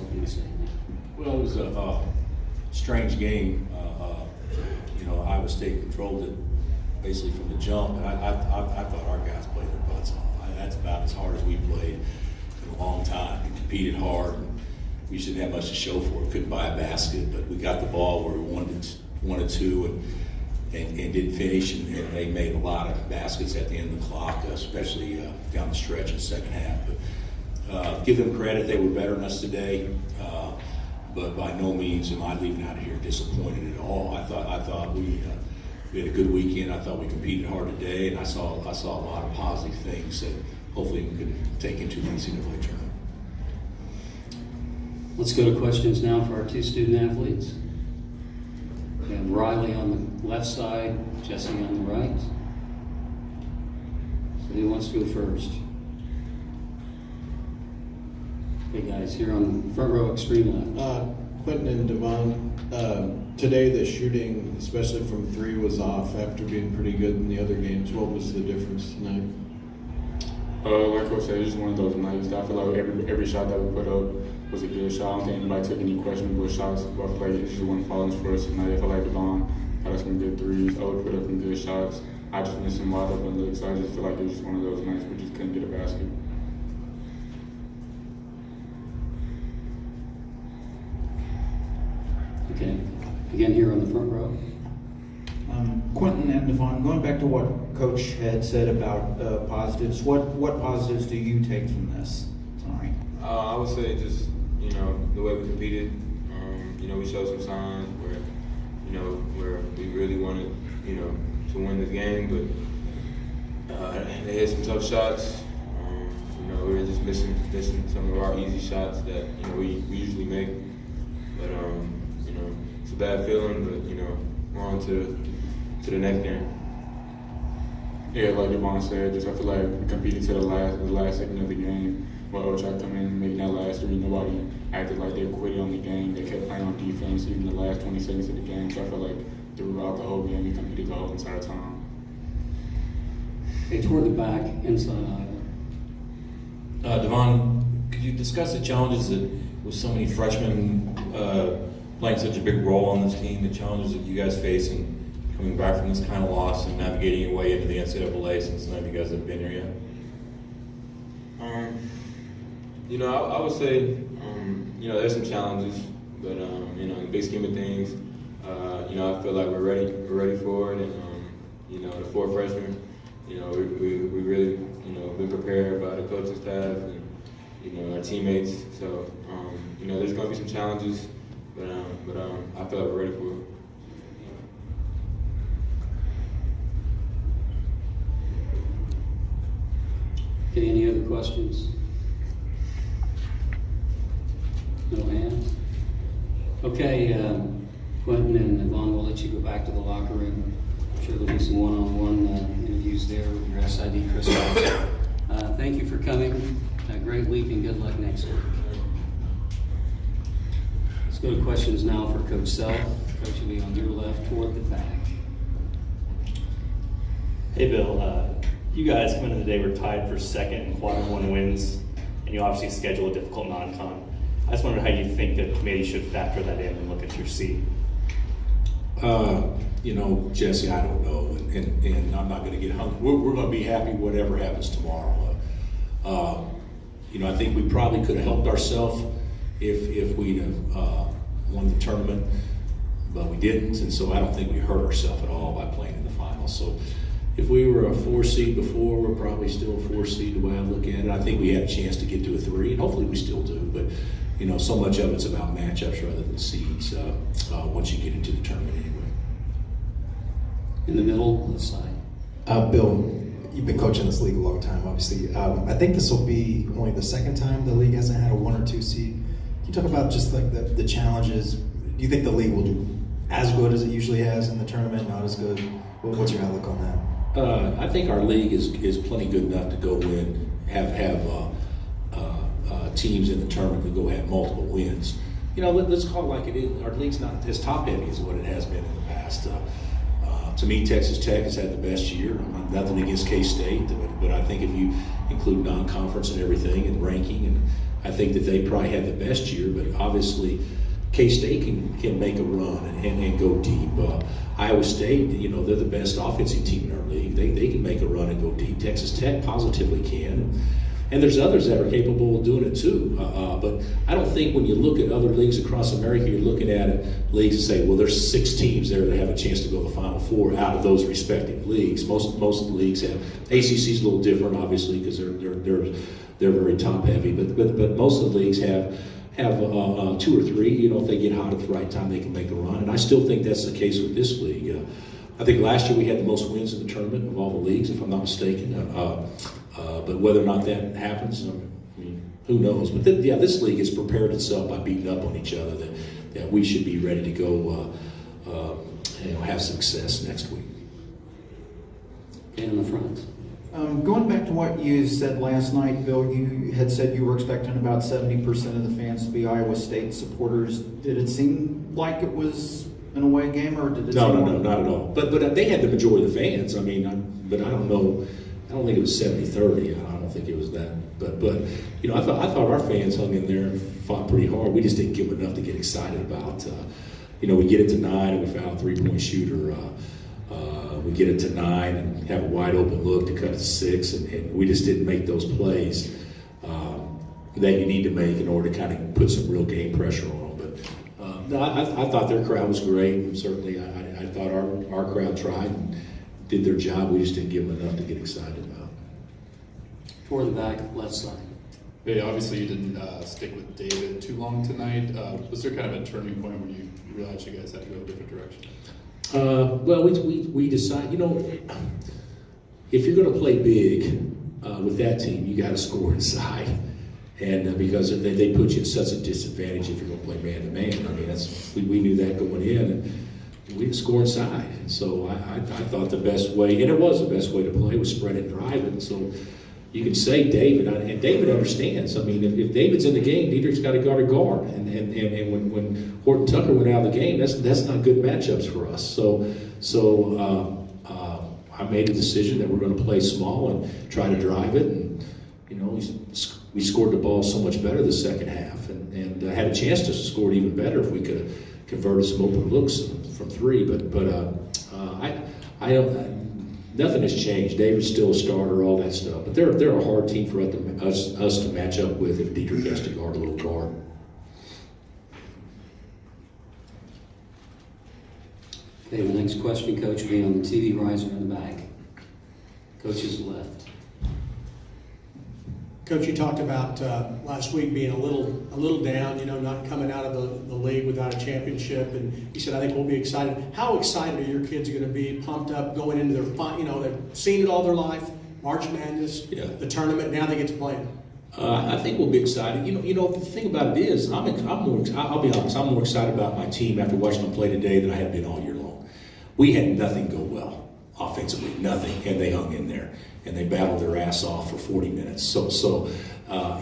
something to say. Well, it was a strange game. Iowa State controlled it basically from the jump, and I thought our guys played their butts off. That's about as hard as we played in a long time. We competed hard. We just didn't have much to show for it. Couldn't buy a basket, but we got the ball where we wanted to, and didn't finish. And they made a lot of baskets at the end of the clock, especially down the stretch in the second half. But give them credit; they were better than us today. But by no means am I leaving out of here disappointed at all. I thought we had a good weekend. I thought we competed hard today, and I saw a lot of positive things that hopefully we could take into the NCAA tournament. Let's go to questions now for our two student athletes. We have Riley on the left side, Jesse on the right. So who wants to go first? Hey guys, here on the front row, extreme left. Quentin and Devon, today the shooting, especially from three, was off after being pretty good in the other games. What was the difference tonight? Like Coach said, it's just one of those nights. I feel like every shot that we put up was a good shot. I don't think anybody took any questionable shots, but I feel like it's just one falling for us tonight. I feel like Devon had us some good threes. Owen put up some good shots. I just missed some wide open looks, so I just feel like it was just one of those nights we just couldn't get a basket. Okay, again here on the front row. Quentin and Devon, going back to what Coach had said about positives, what positives do you take from this tonight? I would say just, the way we competed, we showed some signs where we really wanted, to win this game, but they had some tough shots. We were just missing some of our easy shots that, we usually make. But, it's a bad feeling, but, we're on to the next game. Yeah, like Devon said, I feel like we competed to the last second of the game. Well, Oach tried to come in and make that last three. Nobody acted like they quit on the game. They kept playing on defense even the last 20 seconds of the game. So I feel like throughout the whole game, we competed the whole entire time. Okay, toward the back, inside aisle. Devon, could you discuss the challenges that with so many freshmen playing such a big role on this team, the challenges that you guys face in coming back from this kind of loss and navigating your way into the NCAA since none of you guys have been here yet? I would say, there's some challenges, but in the big scheme of things, I feel like we're ready for it, and the four freshmen, we really, been prepared by the coaching staff and our teammates. So, there's going to be some challenges, but I feel like we're ready for it. Okay, any other questions? No hands? Okay, Quentin and Devon, we'll let you go back to the locker room. I'm sure there'll be some one-on-one interviews there with your SID, Chris. Thank you for coming. Have a great week and good luck next week. Let's go to questions now for Coach Self. Coach will be on your left toward the back. Hey Bill, you guys coming into the day were tied for second in quad one wins, and you obviously schedule a difficult non-con. I just wondered how you think the committee should factor that in and look at your seat. Jesse, I don't know, and I'm not going to get hung. We're going to be happy whatever happens tomorrow. I think we probably could have helped ourselves if we'd have won the tournament, but we didn't, and so I don't think we hurt ourselves at all by playing in the finals. So if we were a 4 seed before, we're probably still a 4 seed the way I look at it. I think we had a chance to get to a 3, and hopefully we still do, but so much of it's about matchups rather than seeds once you get into the tournament anyway. In the middle, left side. Bill, you've been coaching this league a long time, obviously. I think this will be only the second time the league hasn't had a 1 or 2 seed. Can you talk about just like the challenges? Do you think the league will do as good as it usually has in the tournament, not as good? What's your outlook on that? I think our league is plenty good enough to go win, have teams in the tournament that go have multiple wins. Let's call it like it is. Our league's not as top heavy as what it has been in the past. To me, Texas Tech has had the best year. Nothing against K-State, but I think if you include non-conference and everything and ranking, and I think that they probably had the best year, but obviously K-State can make a run and go deep. Iowa State, you know, they're the best offensive team in our league. They can make a run and go deep. Texas Tech positively can. And there's others that are capable of doing it too. But I don't think when you look at other leagues across America, you're looking at it, leagues and say, well, there's 6 teams there that have a chance to go to the Final Four out of those respective leagues. Most of the leagues have. ACC's a little different, obviously, because they're very top heavy. But most of the leagues have 2 or 3. You know, if they get hot at the right time, they can make a run. And I still think that's the case with this league. I think last year we had the most wins in the tournament of all the leagues, if I'm not mistaken. But whether or not that happens, I mean, who knows? But this league has prepared itself by beating up on each other that we should be ready to go, have success next week. Okay, in the front. Going back to what you said last night, Bill, you had said you were expecting about 70% of the fans to be Iowa State supporters. Did it seem like it was an away game, or did it? No, not at all. But they had the majority of the fans. I mean, but I don't know. I don't think it was 70-30. I don't think it was that. But you know, I thought our fans hung in there and fought pretty hard. We just didn't give them enough to get excited about. You know, we get it to 9 and we foul a 3-point shooter. We get it to 9 and have a wide open look to cut it to 6, and we just didn't make those plays that you need to make in order to kind of put some real game pressure on them. But no, I thought their crowd was great, and certainly I thought our crowd tried and did their job. We just didn't give them enough to get excited about. Toward the back, left side. Hey, obviously you didn't stick with David too long tonight. Was there kind of a turning point when you realized you guys had to go a different direction? Well, we decide, you know, if you're going to play big with that team, you got to score inside, and because they put you at such a disadvantage if you're going to play man to man. I mean, we knew that going in, and we didn't score inside. And so I thought the best way, and it was the best way to play, was spread it and drive it. So you can say David, and David understands. I mean, if David's in the game, Dietrich's got to guard a guard. And when Horton Tucker went out of the game, that's not good matchups for us. So I made a decision that we're going to play small and try to drive it. And, you know, we scored the ball so much better the second half, and had a chance to score it even better if we could have converted some open looks from 3. But I don't. Nothing has changed. David's still a starter, all that stuff. But they're a hard team for us to match up with if Dietrich has to guard a little guard. Okay, the next question, Coach, will be on the TV riser in the back. Coach's left. Coach, you talked about last week being a little down, you know, not coming out of the league without a championship, and you said, I think we'll be excited. How excited are your kids going to be, pumped up, going into their, you know, they've seen it all their life, March Madness, the tournament, now they get to play it. I think we'll be excited. You know, the thing about it is, I'll be honest, I'm more excited about my team after watching them play today than I have been all year long. We had nothing go well offensively, nothing, and they hung in there. And they battled their ass off for 40 minutes. So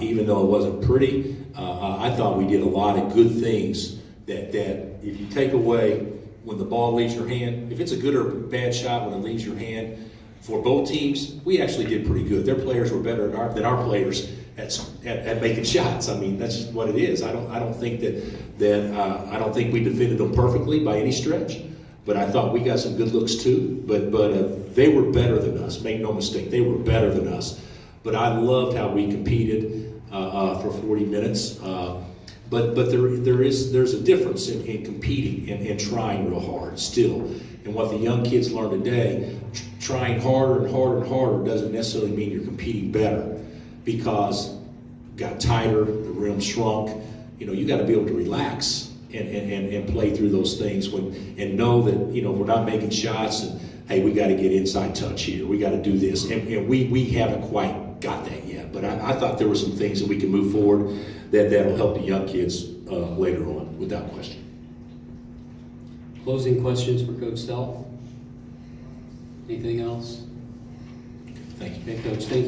even though it wasn't pretty, I thought we did a lot of good things that if you take away when the ball leaves your hand, if it's a good or bad shot when it leaves your hand, for both teams, we actually did pretty good. Their players were better than our players at making shots. I mean, that's just what it is. I don't think I don't think we defended them perfectly by any stretch. But I thought we got some good looks too. But they were better than us. Make no mistake, they were better than us. But I loved how we competed for 40 minutes. But there's a difference in competing and trying real hard still. And what the young kids learn today, trying harder and harder and harder doesn't necessarily mean you're competing better, because it got tighter, the rim shrunk. You know, you got to be able to relax and play through those things and know that, you know, we're not making shots and, hey, we got to get inside touch here. We got to do this. And we haven't quite got that yet. But I thought there were some things that we can move forward that'll help the young kids later on, without question. Closing questions for Coach Self? Anything else? Thank you. Okay, Coach, thank you.